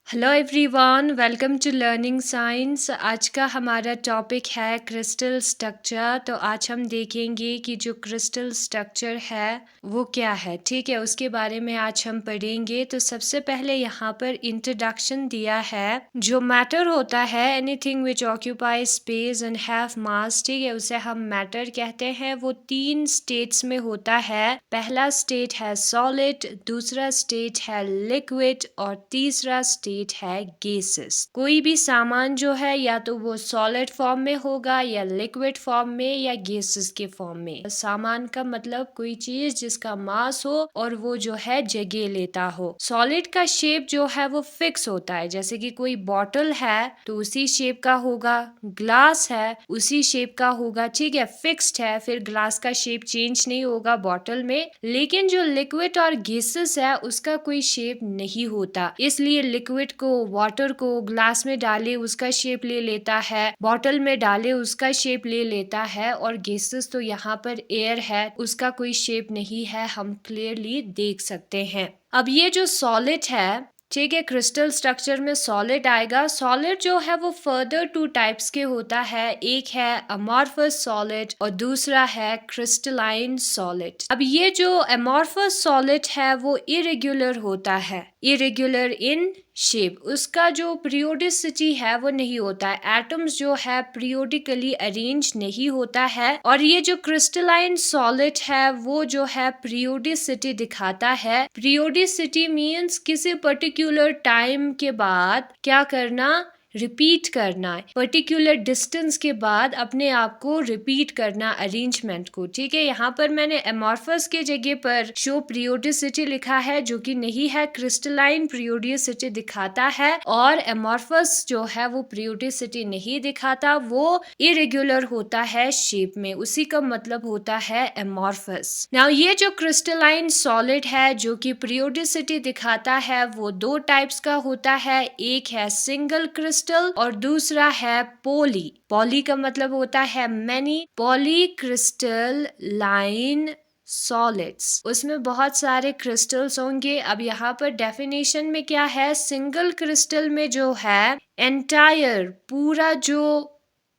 Hello everyone, welcome to learning science. आज का हमारा टॉपिक है क्रिस्टल स्ट्रक्चर। तो आज हम देखेंगे कि जो क्रिस्टल स्ट्रक्चर है वो क्या है। ठीक है, उसके बारे में आज हम पढ़ेंगे। तो सबसे पहले यहाँ पर इंट्रोडक्शन दिया है। जो मैटर होता है, anything which occupy space and have मास, ठीक है, उसे हम मैटर कहते हैं। वो 3 स्टेट्स में होता है। पहला स्टेट है सॉलिड, दूसरा स्टेट है लिक्विड और तीसरा स्टेट है गैसेस। कोई भी सामान जो है या तो वो सॉलिड फॉर्म में होगा या लिक्विड फॉर्म में या गैसेस के फॉर्म में। सामान का मतलब कोई चीज जिसका मास हो और वो जो है जगह लेता हो। सॉलिड का शेप जो है वो फिक्स होता है, जैसे कि कोई बॉटल है तो उसी शेप का होगा, ग्लास है उसी शेप का होगा, ठीक है, फिक्स्ड है। फिर ग्लास का शेप चेंज नहीं होगा बॉटल में। लेकिन जो लिक्विड और गैसेस है उसका कोई शेप नहीं होता, इसलिए लिक्विड को, वाटर को ग्लास में डाले उसका शेप ले लेता है, बॉटल में डाले उसका शेप ले लेता है, और गैसेस तो यहाँ पर एयर है, उसका कोई शेप नहीं है, हम क्लियरली देख सकते हैं। अब ये जो सॉलिड है, ठीक है, क्रिस्टल स्ट्रक्चर में सॉलिड आएगा। सॉलिड जो है वो फर्दर 2 टाइप्स के होता है। एक है अमॉर्फस सॉलिड और दूसरा है क्रिस्टलाइन सॉलिड। अब ये जो अमॉर्फस सॉलिड है वो इरेगुलर होता है, इरेगुलर इन शेप। उसका जो पीरियोडिसिटी है वो नहीं होता है, एटम्स जो है पीरियोडिकली अरेंज नहीं होता है। और ये जो क्रिस्टलाइन सॉलिड है वो जो है पीरियोडिसिटी दिखाता है। पीरियोडिसिटी मीन्स किसी पर्टिकुलर टाइम के बाद क्या करना, रिपीट करना है, पर्टिकुलर डिस्टेंस के बाद अपने आप को रिपीट करना, अरेंजमेंट को। ठीक है, यहाँ पर मैंने एमॉर्फस के जगह पर शो पीरियोडिसिटी लिखा है, जो कि नहीं है, क्रिस्टलाइन पीरियोडिसिटी दिखाता है। और एमॉर्फस जो है वो पीरियोडिसिटी नहीं दिखाता, वो इरेगुलर होता है शेप में, उसी का मतलब होता है एमॉर्फस। नाउ ये जो क्रिस्टलाइन सॉलिड है जो कि पीरियोडिसिटी दिखाता है वो 2 टाइप्स का होता है। एक है सिंगल क्रिस्टल और दूसरा है पॉली। पॉली का मतलब होता है many, poly crystal line solids, उसमें बहुत सारे क्रिस्टल्स होंगे। अब यहाँ पर डेफिनेशन में क्या है, सिंगल क्रिस्टल में जो है एंटायर, पूरा जो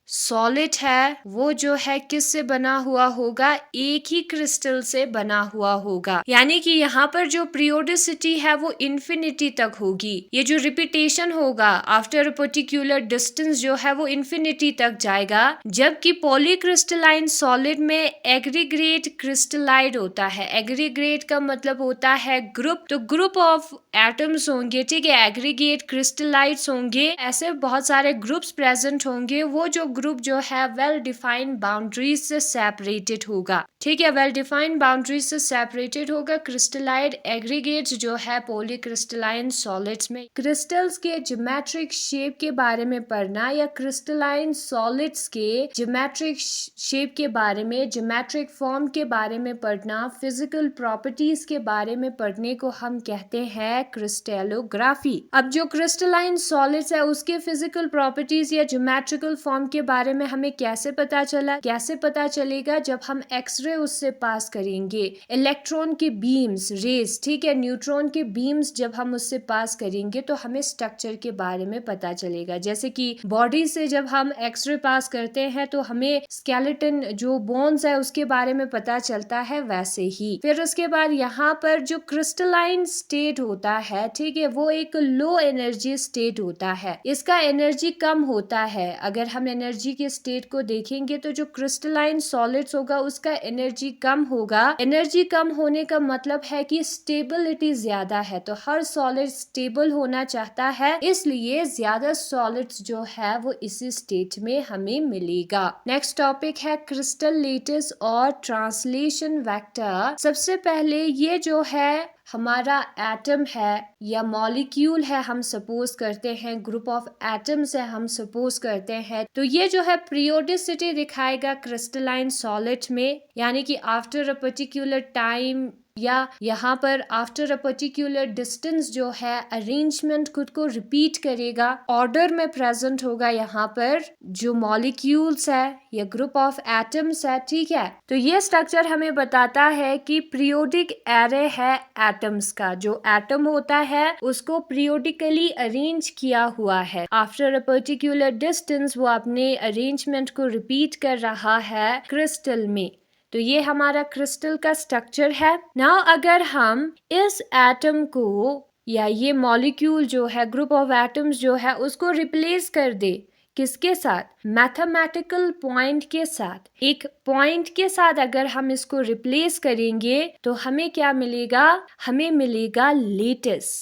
सॉलिड है वो जो है किससे बना हुआ होगा, एक ही क्रिस्टल से बना हुआ होगा। यानी कि यहाँ पर जो पीरियोडिसिटी है वो इन्फिनिटी तक होगी। ये जो रिपीटेशन होगा आफ्टर अ पर्टिकुलर डिस्टेंस जो है वो इन्फिनिटी तक जाएगा। जबकि पॉलीक्रिस्टलाइन सॉलिड में एग्रीगेट क्रिस्टलाइड होता है। एग्रीगेट का मतलब होता है ग्रुप, तो ग्रुप ऑफ एटम्स होंगे, ठीक है, एग्रीगेट क्रिस्टलाइड्स होंगे, ऐसे बहुत सारे ग्रुप्स प्रेजेंट होंगे। वो जो ग्रुप जो है वेल डिफाइंड बाउंड्रीज से सेपरेटेड होगा, ठीक है, वेल डिफाइंड बाउंड्रीज से सेपरेटेड होगा। क्रिस्टलाइड एग्रीगेट्स जो है पॉलीक्रिस्टलाइन सॉलिड्स में। क्रिस्टल्स के ज्योमेट्रिक शेप के बारे में पढ़ना या क्रिस्टलाइन सॉलिड्स के ज्योमेट्रिक शेप के बारे में, ज्योमेट्रिक फॉर्म के बारे में पढ़ना, फिजिकल प्रॉपर्टीज के बारे में पढ़ने को हम कहते हैं क्रिस्टलोग्राफी। अब जो क्रिस्टलाइन सॉलिड्स है उसके फिजिकल प्रॉपर्टीज या ज्योमेट्रिकल फॉर्म के बारे में हमें कैसे पता चला, कैसे पता चलेगा, जब हम एक्सरे उससे पास करेंगे, इलेक्ट्रॉन के बीम्स, रेस, ठीक है, न्यूट्रॉन के बीम्स जब हम उससे पास करेंगे तो हमें स्ट्रक्चर के बारे में पता चलेगा। जैसे कि बॉडी से जब हम एक्सरे पास करते हैं तो हमें स्केलेटन, जो बोन्स है, उसके बारे में पता चलता है, वैसे ही। फिर उसके बाद यहाँ पर जो क्रिस्टलाइन स्टेट होता है, ठीक है, वो एक लो एनर्जी स्टेट होता है, इसका एनर्जी कम होता है। अगर हम एनर्जी के स्टेट को देखेंगे तो जो क्रिस्टलाइन सॉलिड्स होगा उसका एनर्जी कम होगा। एनर्जी कम होने का मतलब है कि स्टेबिलिटी ज्यादा है, तो हर सॉलिड स्टेबल होना चाहता है, इसलिए ज्यादा सॉलिड्स जो है वो इसी स्टेट में हमें मिलेगा। नेक्स्ट टॉपिक है क्रिस्टल लेटिस और ट्रांसलेशन वेक्टर। सबसे पहले ये जो है हमारा एटम है या मॉलिक्यूल है, हम सपोज करते हैं, ग्रुप ऑफ एटम्स है हम सपोज करते हैं, तो ये जो है पीरियोडिसिटी दिखाएगा क्रिस्टलाइन सॉलिड में, यानी कि आफ्टर अ पर्टिकुलर टाइम या यहाँ पर आफ्टर अ पर्टिकुलर डिस्टेंस जो है अरेंजमेंट खुद को रिपीट करेगा, ऑर्डर में प्रेजेंट होगा यहाँ पर जो मॉलिक्यूल्स है या ग्रुप ऑफ एटम्स है, ठीक है। तो ये स्ट्रक्चर हमें बताता है कि पीरियोडिक एरे है एटम्स का, जो एटम होता है उसको पीरियोडिकली अरेंज किया हुआ है, आफ्टर अ पर्टिकुलर डिस्टेंस वो अपने अरेंजमेंट को रिपीट कर रहा है क्रिस्टल में। तो ये हमारा क्रिस्टल का स्ट्रक्चर है। नाउ अगर हम इस एटम को या ये मॉलिक्यूल जो है, ग्रुप ऑफ एटम्स जो है, उसको रिप्लेस कर दे किसके साथ, मैथमेटिकल पॉइंट के साथ, एक पॉइंट के साथ अगर हम इसको रिप्लेस करेंगे तो हमें क्या मिलेगा, हमें मिलेगा लेटिस।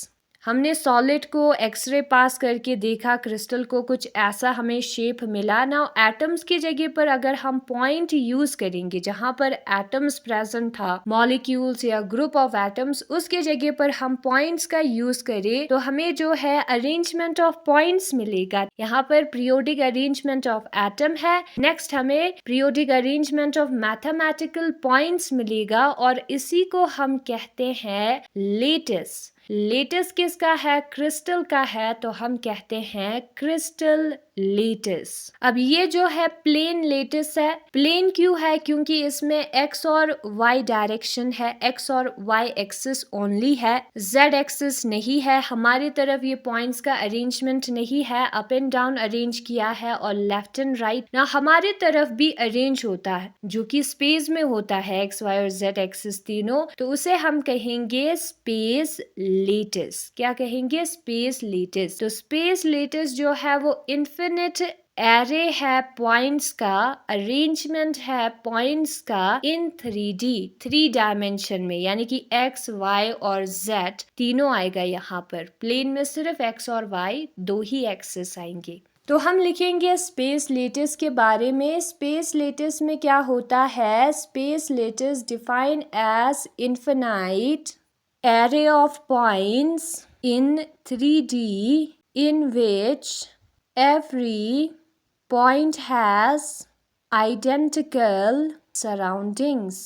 हमने सॉलिड को एक्सरे पास करके देखा, क्रिस्टल को कुछ ऐसा हमें शेप मिला ना। एटम्स की जगह पर अगर हम पॉइंट यूज करेंगे जहां पर एटम्स प्रेजेंट था, मॉलिक्यूल्स या ग्रुप ऑफ एटम्स, उसके जगह पर हम पॉइंट्स का यूज करें तो हमें जो है अरेंजमेंट ऑफ पॉइंट्स मिलेगा। यहाँ पर पीरियोडिक अरेंजमेंट ऑफ एटम है, नेक्स्ट हमें periodic arrangement of mathematical points मिलेगा और इसी को हम कहते हैं लेटिस। लेटिस किसका है, क्रिस्टल का है, तो हम कहते हैं क्रिस्टल लेटिस। अब ये जो है प्लेन लेटिस है। प्लेन क्यों है, क्योंकि इसमें एक्स और वाई डायरेक्शन है, एक्स और वाई एक्सिस ओनली है, जेड एक्सिस नहीं है। हमारी तरफ ये पॉइंट्स का अरेंजमेंट नहीं है, अप एंड डाउन अरेंज किया है और लेफ्ट एंड राइट ना हमारी तरफ भी अरेंज होता है, जो कि स्पेस में होता है, एक्स वाई और जेड एक्सिस तीनों। तो उसे हम कहेंगे स्पेस लेटिस। क्या कहेंगे, स्पेस लेटिस। तो स्पेस लेटिस जो है वो इन्फिनिट एरे है पॉइंट्स का, अरेंजमेंट है पॉइंट्स का इन 3D, 3 डायमेंशन में, यानी कि एक्स वाई और जेड तीनों आएगा। यहाँ पर प्लेन में सिर्फ एक्स और वाई दो ही एक्सिस आएंगे। तो हम लिखेंगे स्पेस लेटिस के बारे में। स्पेस लेटिस में क्या होता है, space lattice define as infinite array of points in 3D in which every point has identical surroundings।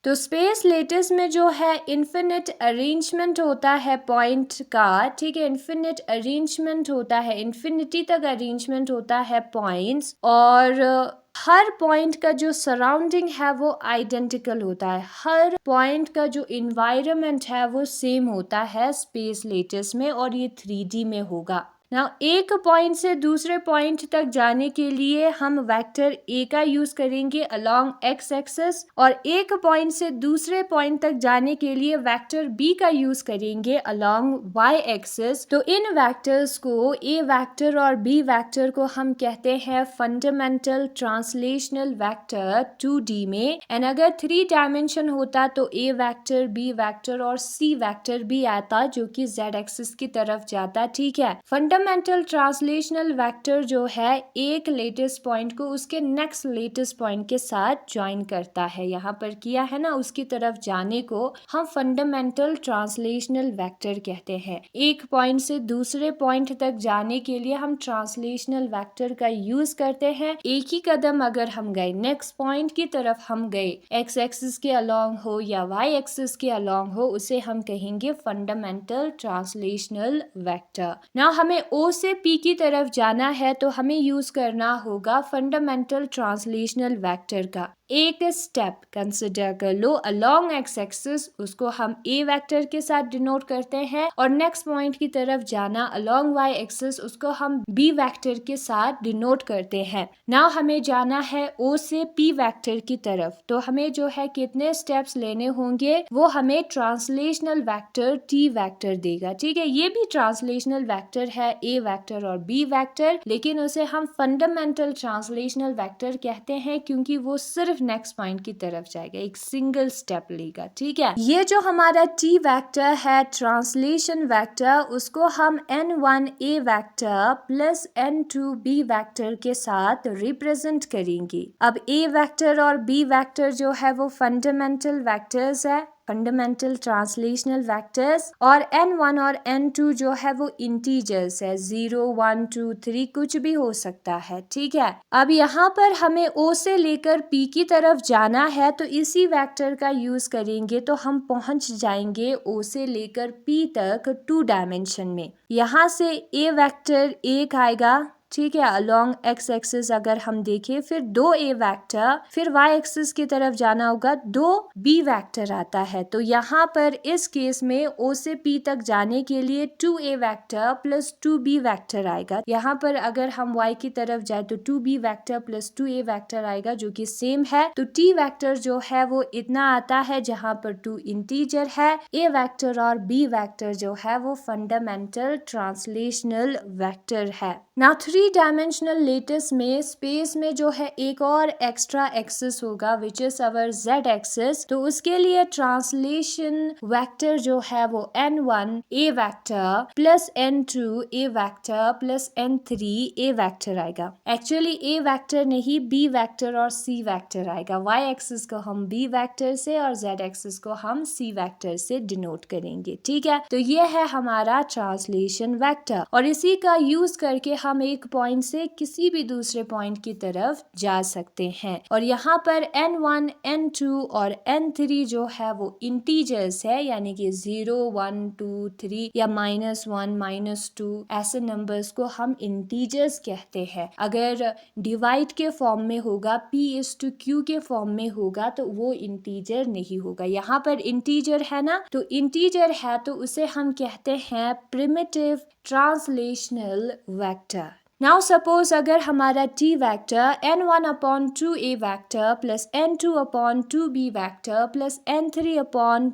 तो स्पेस लेटिस में जो है इन्फिनिट अरेंजमेंट होता है पॉइंट का, ठीक है, इन्फिनिट अरेंजमेंट होता है, इन्फिनिटी तक अरेंजमेंट होता है पॉइंट्स, और हर पॉइंट का जो सराउंडिंग है वो आइडेंटिकल होता है, हर पॉइंट का जो इन्वायरमेंट है वो सेम होता है स्पेस लेटिस में, और ये 3D में होगा। ना एक पॉइंट से दूसरे पॉइंट तक जाने के लिए हम वेक्टर ए का यूज करेंगे अलोंग एक्स एक्सिस, और एक पॉइंट से दूसरे पॉइंट तक जाने के लिए वेक्टर बी का यूज करेंगे अलोंग वाई एक्सिस। तो इन वेक्टर्स को, ए वेक्टर और बी वेक्टर को हम कहते हैं फंडामेंटल ट्रांसलेशनल वेक्टर 2D में। एंड अगर 3 डायमेंशन होता तो ए वेक्टर, बी वेक्टर और सी वेक्टर भी आता, जो कि जेड एक्सिस की तरफ जाता, ठीक है। फंडामेंटल ट्रांसलेशनल वेक्टर जो है एक लेटेस्ट पॉइंट को उसके नेक्स्ट लेटेस्ट पॉइंट के साथ ज्वाइन करता है, यहाँ पर किया है ना, उसकी तरफ जाने को हम फंडामेंटल ट्रांसलेशनल वेक्टर कहते हैं। एक पॉइंट से दूसरे पॉइंट तक जाने के लिए हम ट्रांसलेशनल वेक्टर का यूज करते हैं। एक ही कदम अगर हम गए, नेक्स्ट पॉइंट की तरफ हम गए, एक्स एक्सिस के अलोंग हो या वाई एक्सिस के अलोंग हो, उसे हम कहेंगे फंडामेंटल ट्रांसलेशनल वेक्टर। ना हमें ओ से पी की तरफ जाना है तो हमें यूज करना होगा फंडामेंटल ट्रांसलेशनल वेक्टर का। एक स्टेप कंसिडर कर लो अलोंग एक्स एक्सिस, उसको हम ए वेक्टर के साथ डिनोट करते हैं, और नेक्स्ट पॉइंट की तरफ जाना अलोंग वाई एक्सिस, उसको हम बी वेक्टर के साथ डिनोट करते हैं। नाउ हमें जाना है ओ से पी वेक्टर की तरफ, तो हमें जो है कितने स्टेप्स लेने होंगे, वो हमें ट्रांसलेशनल वेक्टर टी वेक्टर देगा, ठीक है। ये भी ट्रांसलेशनल वेक्टर है, ए वेक्टर और बी वेक्टर, लेकिन उसे हम फंडामेंटल ट्रांसलेशनल वेक्टर कहते हैं क्योंकि वो सिर्फ नेक्स्ट पॉइंट की तरफ जाएगा, एक सिंगल स्टेप लेगा, ठीक है। ये जो हमारा टी वेक्टर है ट्रांसलेशन वेक्टर, उसको हम n1 A vector plus n2 B vector के साथ रिप्रेजेंट करेंगे। अब ए वेक्टर और बी वेक्टर जो है वो फंडामेंटल वेक्टर्स है, फंडामेंटल ट्रांसलेशनल वेक्टर्स, और n1 और n2 जो है वो इंटीजर्स है, 0 1 2 3 कुछ भी हो सकता है। ठीक है, अब यहाँ पर हमें O से लेकर P की तरफ जाना है तो इसी वेक्टर का यूज करेंगे तो हम पहुंच जाएंगे O से लेकर P तक 2 डायमेंशन में। यहाँ से A वेक्टर 1 आएगा, ठीक है, अलोंग एक्स एक्सिस अगर हम देखें, फिर 2a वेक्टर, फिर y एक्सिस की तरफ जाना होगा, 2b वेक्टर आता है। तो यहाँ पर इस केस में O से P तक जाने के लिए 2a vector plus 2b vector आएगा। यहाँ पर अगर हम y की तरफ जाए तो 2b vector plus 2a vector आएगा जो कि सेम है। तो t वेक्टर जो है वो इतना आता है जहाँ पर 2 इंटीजर है, a वेक्टर और b वेक्टर जो है वो फंडामेंटल ट्रांसलेशनल वेक्टर है। नाउ 3 डायमेंशनल लेटिस में स्पेस में जो है एक और एक्स्ट्रा एक्सिस होगा which is our z axis. तो उसके लिए ट्रांसलेशन वेक्टर जो है वो n1 a vector plus n2 a vector plus n3 a vector आएगा। एक्चुअली a वेक्टर नहीं b वेक्टर और c वेक्टर आएगा। y एक्सिस को हम b वेक्टर से और z एक्सिस को हम c वेक्टर से डिनोट करेंगे। ठीक है, तो ये है हमारा ट्रांसलेशन वेक्टर और इसी का यूज करके हम एक पॉइंट से किसी भी दूसरे पॉइंट की तरफ जा सकते हैं। और यहाँ पर n1 n2 और n3 जो है वो इंटीजर्स है, यानी कि 0 1 2 3 या -1 -2 ऐसे नंबर्स को हम इंटीजर्स कहते हैं। अगर डिवाइड के फॉर्म में होगा, p/q के फॉर्म में होगा तो वो इंटीजर नहीं होगा। यहाँ पर इंटीजर है ना, तो इंटीजर है तो उसे हम कहते हैं primitive translational vector. Now suppose अगर हमारा t vector n1 upon 2a vector plus n2 upon 2b vector plus n3 upon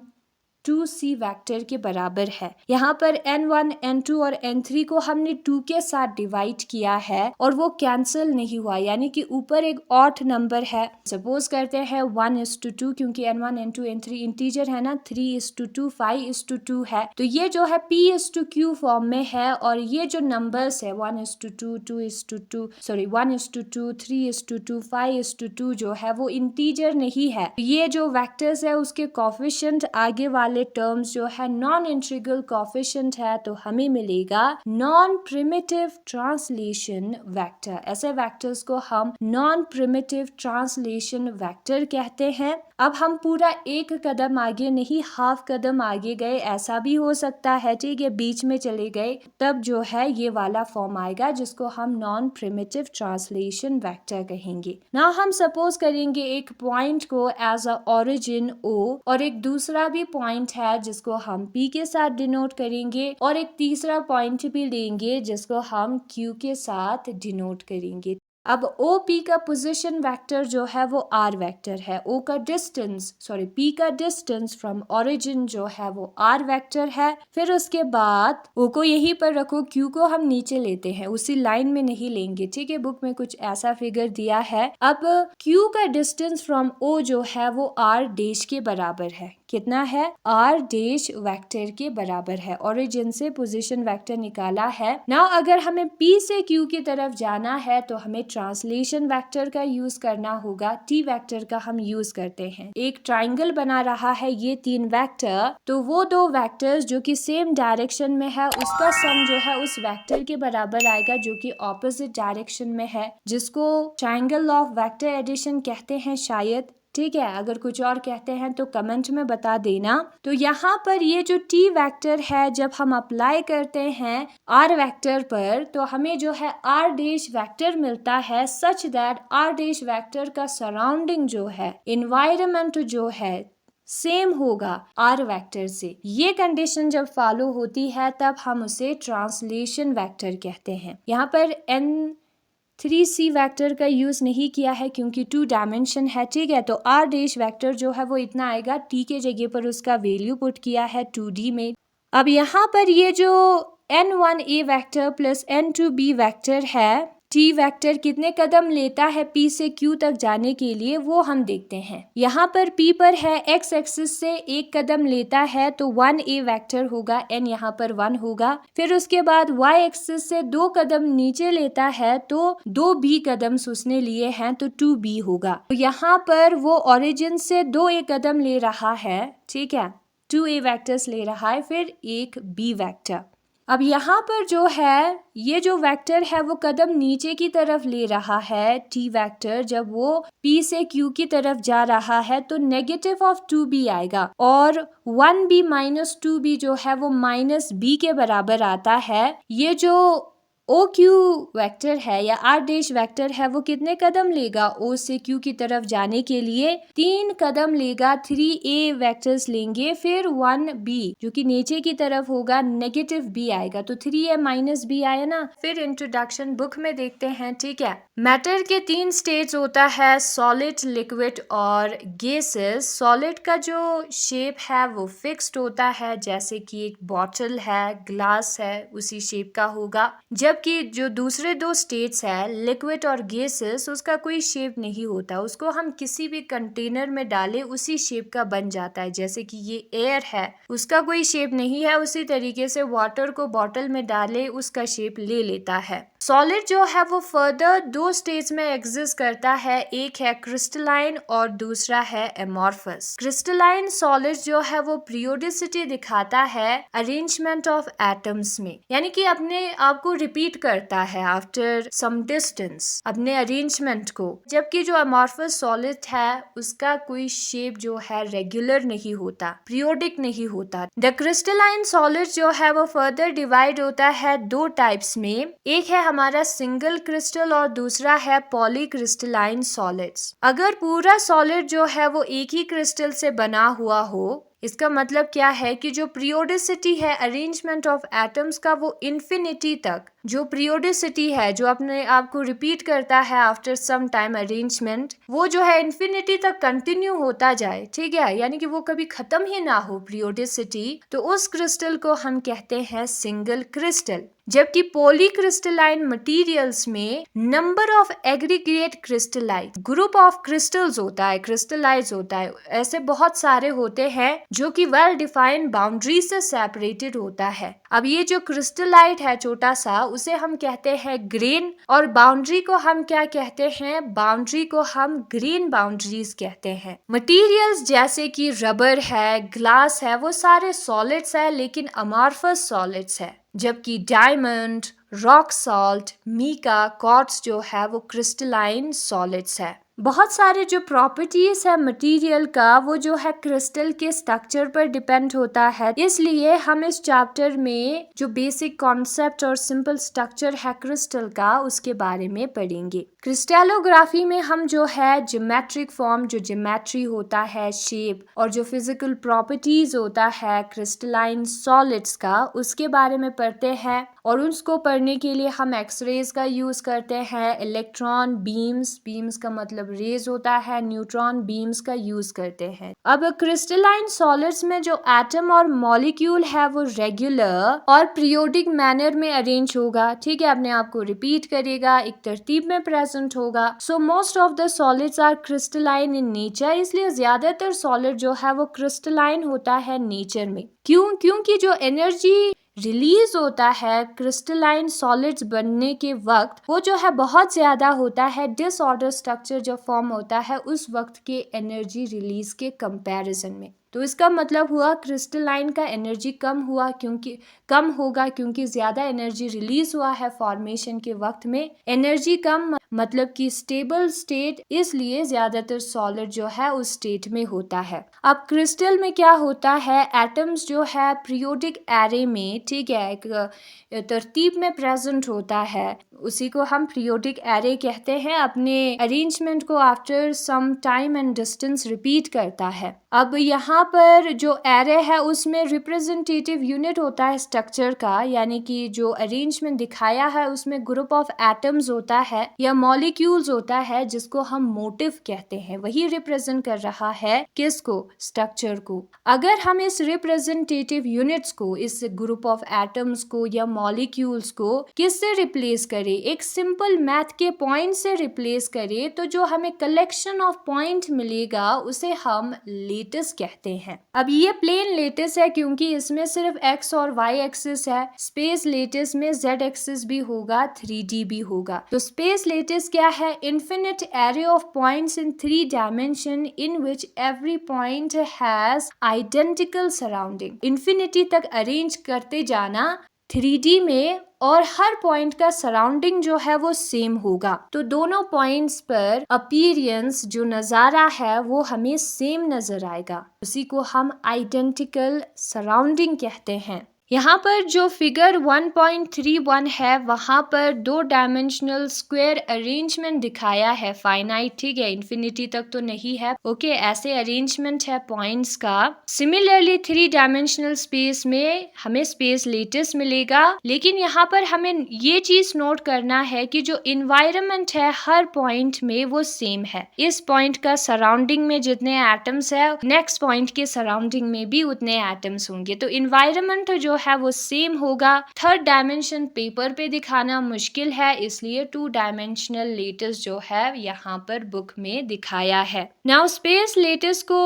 2c vector के बराबर है। यहाँ पर n1 n2 और n3 को हमने 2 के साथ डिवाइड किया है और वो कैंसिल नहीं हुआ, यानी कि ऊपर एक ऑड नंबर है। सपोज करते हैं 1:2 क्योंकि n1 n2 n3 इंटीजर है ना, 3:2 5:2 है। तो ये जो है p/q फॉर्म में है और ये जो नंबर्स है 1:2 2:2 सॉरी 1:2 3:2 5:2 जो है वो इंटीजर नहीं है। ये जो वेक्टर्स है उसके कोफिशिएंट आगे वाले टर्म्स जो है नॉन इंटीग्रल कोफिशिएंट है, तो हमें मिलेगा नॉन प्रिमिटिव ट्रांसलेशन वेक्टर। ऐसे वेक्टर्स को हम नॉन प्रिमिटिव ट्रांसलेशन वेक्टर कहते हैं। अब हम पूरा एक कदम आगे नहीं, हाफ कदम आगे गए, ऐसा भी हो सकता है। ठीक है, बीच में चले गए, तब जो है ये वाला फॉर्म आएगा जिसको हम नॉन प्रिमिटिव ट्रांसलेशन वेक्टर कहेंगे। नाउ हम सपोज करेंगे एक पॉइंट को एज अ ओरिजिन O और एक दूसरा भी पॉइंट है जिसको हम P के साथ डिनोट करेंगे और एक तीसरा पॉइंट भी लेंगे जिसको हम Q के साथ डिनोट करेंगे। अब OP का पोजीशन वेक्टर जो है वो R वेक्टर है। O का डिस्टेंस P का डिस्टेंस फ्रॉम ओरिजिन जो है वो R वेक्टर है। फिर उसके बाद O को यहीं पर रखो, Q को हम नीचे लेते हैं, उसी लाइन में नहीं लेंगे। ठीक है, बुक में कुछ ऐसा फिगर दिया है। अब Q का डिस्टेंस फ्रॉम O जो है वो R डैश के बराबर है। कितना है? R डैश वेक्टर के बराबर है। ओरिजिन से पोजीशन वेक्टर निकाला है। नाउ अगर हमें P से Q की तरफ जाना है तो हमें ट्रांसलेशन वेक्टर का यूज करना होगा। T वेक्टर का हम यूज करते हैं। एक ट्राइंगल बना रहा है ये 3 वेक्टर, तो वो 2 वेक्टर्स जो कि सेम डायरेक्शन में है उसका सम जो है उस वेक्टर के बराबर आएगा जो कि ऑपोजिट डायरेक्शन में है, जिसको ट्राइंगल ऑफ वेक्टर एडिशन कहते हैं शायद। ठीक है, अगर कुछ और कहते हैं तो कमेंट में बता देना। तो यहाँ पर ये जो T वेक्टर है जब हम अप्लाई करते हैं R वेक्टर पर तो हमें जो है R डैश वेक्टर मिलता है, such that R dash vector का सराउंडिंग जो है, एनवायरनमेंट जो है सेम होगा R वेक्टर से। ये कंडीशन जब फॉलो होती है तब हम उसे ट्रांसलेशन वेक्टर कहते हैं। यहाँ पर N3C वेक्टर का यूज नहीं किया है क्योंकि 2 डायमेंशन है। ठीक है, तो R डैश वेक्टर जो है वो इतना आएगा। T के जगह पर उसका वैल्यू पुट किया है 2D में। अब यहाँ पर ये जो N1A vector plus N2B vector है, टी वेक्टर कितने कदम लेता है पी से क्यू तक जाने के लिए, वो हम देखते हैं। यहाँ पर पी पर है एक्स एक्सिस से एक कदम लेता है तो 1a वेक्टर होगा, n यहाँ पर 1 होगा। फिर उसके बाद y एक्सिस से 2 कदम नीचे लेता है तो 2b कदम उसने लिए हैं तो 2b होगा। तो यहाँ पर वो ओरिजिन से 2a कदम ले रहा है, ठीक है, 2a वेक्टर्स ले रहा है, फिर एक b वेक्टर। अब यहाँ पर जो है ये जो वेक्टर है वो कदम नीचे की तरफ ले रहा है t वेक्टर, जब वो p से q की तरफ जा रहा है तो नेगेटिव ऑफ 2b आएगा और 1b माइनस 2b जो है वो माइनस b के बराबर आता है। ये जो ओ क्यू वेक्टर है या आर डैश वेक्टर है वो कितने कदम लेगा, ओ से क्यू की तरफ जाने के लिए 3 कदम लेगा, 3a वेक्टर्स लेंगे, फिर 1b जो कि नीचे की तरफ होगा, नेगेटिव b आएगा, तो 3a माइनस b आया ना। फिर इंट्रोडक्शन बुक में देखते हैं, ठीक है। मैटर के 3 स्टेट्स होता है, सॉलिड, लिक्विड और गैसेस। सॉलिड का जो शेप है वो फिक्स्ड होता है, जैसे कि एक बॉटल है, ग्लास है, उसी शेप का होगा। जबकि जो दूसरे 2 स्टेट्स है, लिक्विड और गैसेस, उसका कोई शेप नहीं होता, उसको हम किसी भी कंटेनर में डालें उसी शेप का बन जाता है। जैसे कि ये एयर है, उसका कोई शेप नहीं है, उसी तरीके से वाटर को बॉटल में डाले उसका शेप ले लेता है। सॉलिड जो है वो फर्दर 2 स्टेज में एग्जिस्ट करता है, एक है क्रिस्टलाइन और दूसरा है एमॉर्फस। क्रिस्टलाइन सॉलिड जो है वो पीरियोडिसिटी दिखाता है अरेंजमेंट ऑफ एटम्स में, यानी कि अपने आप को रिपीट करता है आफ्टर सम डिस्टेंस अपने अरेंजमेंट को। जबकि जो एमॉर्फस सॉलिड है उसका कोई शेप जो है रेगुलर नहीं होता, पीरियोडिक नहीं होता। द क्रिस्टलाइन सॉलिड जो है वो फर्दर डिवाइड होता है 2 टाइप्स में, एक है हमारा सिंगल क्रिस्टल और दूसरा है पॉलीक्रिस्टलाइन सॉलिड्स। अगर पूरा सॉलिड जो है वो एक ही क्रिस्टल से बना हुआ हो, इसका मतलब क्या है कि जो पीरियोडिसिटी है अरेंजमेंट ऑफ एटम्स का वो इन्फिनिटी तक, जो पीरियोडिसिटी है जो अपने आप को रिपीट करता है आफ्टर सम टाइम अरेंजमेंट, वो जो है इन्फिनिटी तक कंटिन्यू होता जाए, ठीक है, यानी कि वो कभी खत्म ही ना हो पीरियोडिसिटी, तो उस क्रिस्टल को हम कहते हैं सिंगल क्रिस्टल। जबकि पॉलीक्रिस्टलाइन मटेरियल्स में number of aggregate crystallite group of crystals होता है, क्रिस्टलाइज होता है, ऐसे बहुत सारे होते हैं जो कि वेल डिफाइंड बाउंड्री से सेपरेटेड होता है। अब ये जो क्रिस्टलाइट है छोटा सा, उसे हम कहते हैं ग्रेन, और बाउंड्री को हम क्या कहते हैं, बाउंड्री को हम ग्रेन बाउंड्रीज कहते हैं। मटेरियल्स जैसे कि रबर है, ग्लास है, वो सारे सॉलिड्स है लेकिन अमॉर्फस सॉलिड्स है। जबकि diamond, rock salt, mica, quartz जो है वो क्रिस्टलाइन सॉलिड्स है। बहुत सारे जो प्रॉपर्टीज है मटेरियल का वो जो है क्रिस्टल के स्ट्रक्चर पर डिपेंड होता है, इसलिए हम इस चैप्टर में जो बेसिक कॉन्सेप्ट और सिंपल स्ट्रक्चर है क्रिस्टल का उसके बारे में पढ़ेंगे। क्रिस्टलोग्राफी में हम जो है ज्योमेट्रिक फॉर्म, जो ज्योमेट्री होता है, शेप और जो फिजिकल प्रॉपर्टीज होता है क्रिस्टलाइन सॉलिड्स का, उसके बारे में पढ़ते हैं। और उसको पढ़ने के लिए हम एक्सरेज का यूज करते हैं, इलेक्ट्रॉन बीम्स, बीम्स का मतलब रेज होता है, न्यूट्रॉन बीम्स का यूज करते हैं। अब क्रिस्टलाइन सॉलिड्स में जो एटम और मॉलिक्यूल है वो रेगुलर और पीरियोडिक मैनर में अरेंज होगा, ठीक है, अपने आप को रिपीट करेगा, एक तरतीब में प्रेजेंट होगा। So most of the solids are crystalline in nature, इसलिए ज्यादातर सॉलिड जो है वो क्रिस्टलाइन होता है नेचर में। क्योंकि जो एनर्जी रिलीज होता है क्रिस्टलाइन सॉलिड्स बनने के वक्त वो जो है बहुत ज्यादा होता है, डिसऑर्डर स्ट्रक्चर जो फॉर्म होता है उस वक्त के एनर्जी रिलीज के कंपैरिजन में। तो इसका मतलब हुआ क्रिस्टलाइन का एनर्जी कम होगा क्योंकि ज्यादा एनर्जी रिलीज हुआ है फॉर्मेशन के वक्त में। एनर्जी कम मतलब कि स्टेबल स्टेट, इसलिए ज्यादातर सॉलिड जो है उस स्टेट में होता है। अब क्रिस्टल में क्या होता है, एटम्स जो है पीरियोडिक एरे में, ठीक है, एक तरतीब में प्रेजेंट होता है, उसी को हम पीरियोडिक एरे कहते हैं, अपने अरेंजमेंट को after some time and distance repeat करता है। अब यहाँ पर जो एरे है उसमें रिप्रेजेंटेटिव यूनिट होता है स्ट्रक्चर का, यानी कि जो अरेंजमेंट दिखाया है उसमें ग्रुप ऑफ एटम्स होता है या मॉलिक्यूल्स होता है जिसको हम मोटिव कहते हैं, वही रिप्रेजेंट कर रहा है किसको, स्ट्रक्चर को। अगर हम इस रिप्रेजेंटेटिव यूनिट्स को, इस ग्रुप ऑफ एटम्स को या मॉलिक्यूल्स को किससे रिप्लेस करें, एक सिंपल मैथ के पॉइंट से रिप्लेस करें, तो जो हमें कलेक्शन ऑफ पॉइंट मिलेगा उसे हम लेटिस कहते हैं। अब ये प्लेन लेटिस है क्योंकि इसमें सिर्फ एक्स और वाई एक्सिस है। स्पेस लेटिस में जेड एक्सिस भी होगा, 3D भी होगा। तो स्पेस लेटिस क्या है, infinite array of points in 3 dimension in which every point has identical surrounding. Infinity तक अरेंज करते जाना 3D में और हर पॉइंट का सराउंडिंग जो है वो सेम होगा, तो दोनों पॉइंट्स पर अपीयरेंस जो नज़ारा है वो हमें सेम नजर आएगा, उसी को हम आइडेंटिकल सराउंडिंग कहते हैं। यहाँ पर जो फिगर 1.31 है वहाँ पर 2 डायमेंशनल स्क्वायर अरेंजमेंट दिखाया है फाइनाइट, ठीक है, इन्फिनिटी तक तो नहीं है, ओके, ऐसे अरेंजमेंट है पॉइंट्स का। सिमिलरली 3 डायमेंशनल स्पेस में हमें स्पेस लेटिस मिलेगा, लेकिन यहाँ पर हमें ये चीज नोट करना है कि जो इन्वायरमेंट है हर पॉइंट में वो सेम है। इस पॉइंट का सराउंडिंग में जितने एटम्स है नेक्स्ट पॉइंट के सराउंडिंग में भी उतने एटम्स होंगे, तो इन्वायरमेंट जो है वो सेम होगा। 3rd डायमेंशन पेपर पे दिखाना मुश्किल है, इसलिए 2 डायमेंशनल लेटिस जो है यहाँ पर बुक में दिखाया है। नाउ स्पेस लेटिस को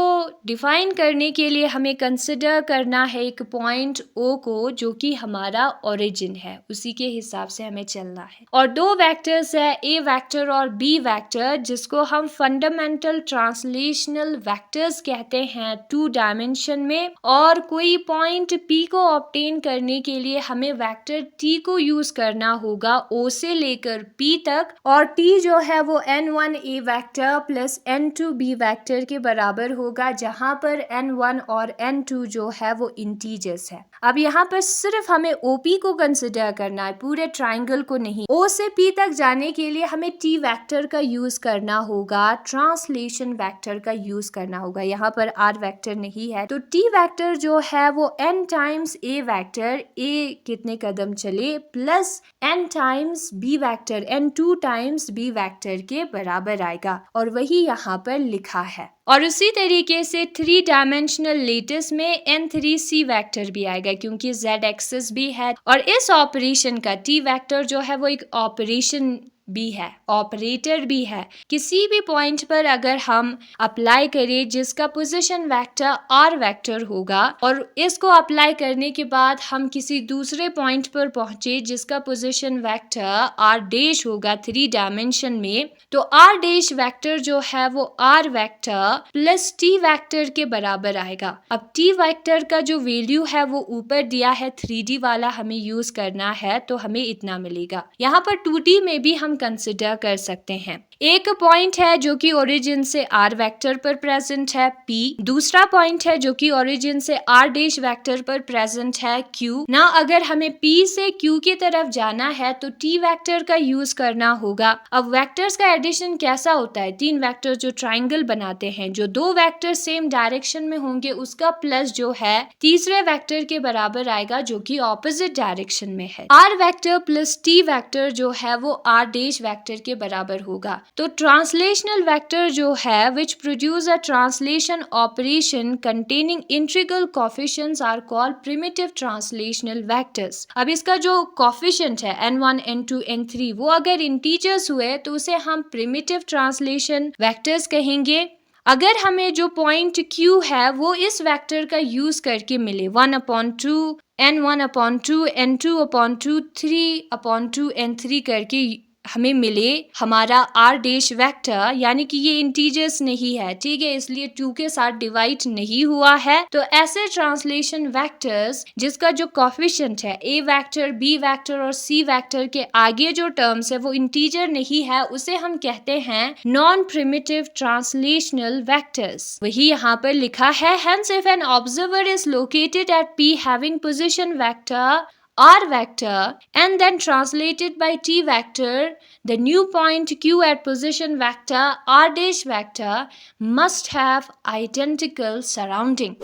डिफाइन करने के लिए हमें कंसिडर करना है एक पॉइंट O को जो कि हमारा ओरिजिन है, उसी के हिसाब से हमें चलना है। और 2 वेक्टर्स है, A वेक्टर और B वेक्टर, जिसको हम फंडामेंटल ट्रांसलेशनल वेक्टर्स कहते हैं 2 डायमेंशन में। और कोई पॉइंट P को ऑब्टेन करने के लिए हमें वेक्टर T को यूज करना होगा O से लेकर P तक, और T जो है वो N1A vector plus N2B vector के बराबर होगा, जहां पर N1 और N2 जो है वो इंटीजर्स है। अब यहाँ पर सिर्फ हमें OP को कंसिडर करना है, पूरे ट्राइंगल को नहीं। O से P तक जाने के लिए हमें T वेक्टर का यूज करना होगा, ट्रांसलेशन वेक्टर का यूज करना होगा, यहाँ पर R वेक्टर नहीं है, तो T वेक्टर जो है वो N times A vector, A कितने कदम चले, plus N times B vector, N2 times B vector के बराबर आएगा, और वही यहाँ पर लिखा है। और उसी तरीके से 3 डायमेंशनल लेटिस में N3C वेक्टर भी आएगा क्योंकि Z एक्सिस भी है, और इस ऑपरेशन का T वेक्टर जो है वो एक ऑपरेशन भी है, ऑपरेटर भी है। किसी भी पॉइंट पर अगर हम अप्लाई करें जिसका पोजीशन वेक्टर R वेक्टर होगा, और इसको अप्लाई करने के बाद हम किसी दूसरे पॉइंट पर पहुंचे जिसका पोजीशन वेक्टर R डैश होगा 3 डायमेंशन में, तो R डैश वेक्टर जो है वो R vector plus T vector के बराबर आएगा। अब T वेक्टर का जो वैल्यू है वो ऊपर दिया है, 3D वाला हमें यूज करना है, तो हमें इतना मिलेगा। यहाँ पर 2D में भी हम कंसिडर कर सकते हैं। एक पॉइंट है जो कि ओरिजिन से R वेक्टर पर प्रेजेंट है P, दूसरा पॉइंट है जो कि ओरिजिन से R डैश वेक्टर पर प्रेजेंट है Q। ना अगर हमें P से Q की तरफ जाना है तो T वेक्टर का यूज करना होगा। अब वेक्टर्स का एडिशन कैसा होता है, 3 वेक्टर जो ट्राइंगल बनाते हैं, जो 2 वेक्टर सेम डायरेक्शन में होंगे उसका प्लस जो है तीसरे वेक्टर के बराबर आएगा जो कि ऑपोजिट डायरेक्शन में है। R vector plus T vector जो है वो R डैश वेक्टर के बराबर होगा। तो ट्रांसलेशनल वेक्टर जो है which produce a translation operation containing integral coefficients are called primitive translational vectors. अब इसका जो कोएफिशिएंट है N1, N2, N3 वो अगर इंटीजर्स हुए तो उसे हम प्रिमिटिव ट्रांसलेशन वेक्टर्स कहेंगे। अगर हमें जो पॉइंट Q है वो इस वेक्टर का यूज करके मिले 1/2 N1/2 N2/2 3/2 N3 करके हमें मिले हमारा R डैश वेक्टर, यानी कि ये इंटीजर्स नहीं है, ठीक है, इसलिए 2 के साथ डिवाइड नहीं हुआ है। तो ऐसे ट्रांसलेशन वेक्टर्स जिसका जो कोएफिशिएंट है A वेक्टर, B वेक्टर और C वेक्टर के आगे जो टर्म्स है वो इंटीजर नहीं है, उसे हम कहते हैं नॉन प्रिमिटिव ट्रांसलेशनल वेक्टर्स। वही यहाँ पर लिखा है, hence if an observer is located at P having position vector R vector and then translated by T vector, the new point Q at position vector R dash vector must have identical surrounding.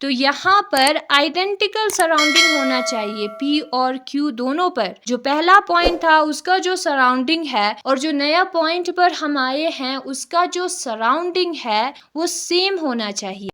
तो यहाँ पर identical surrounding होना चाहिए P और Q दोनों पर। जो पहला पॉइंट था उसका जो सराउंडिंग है और जो नया पॉइंट पर हम आए हैं उसका जो सराउंडिंग है वो सेम होना चाहिए।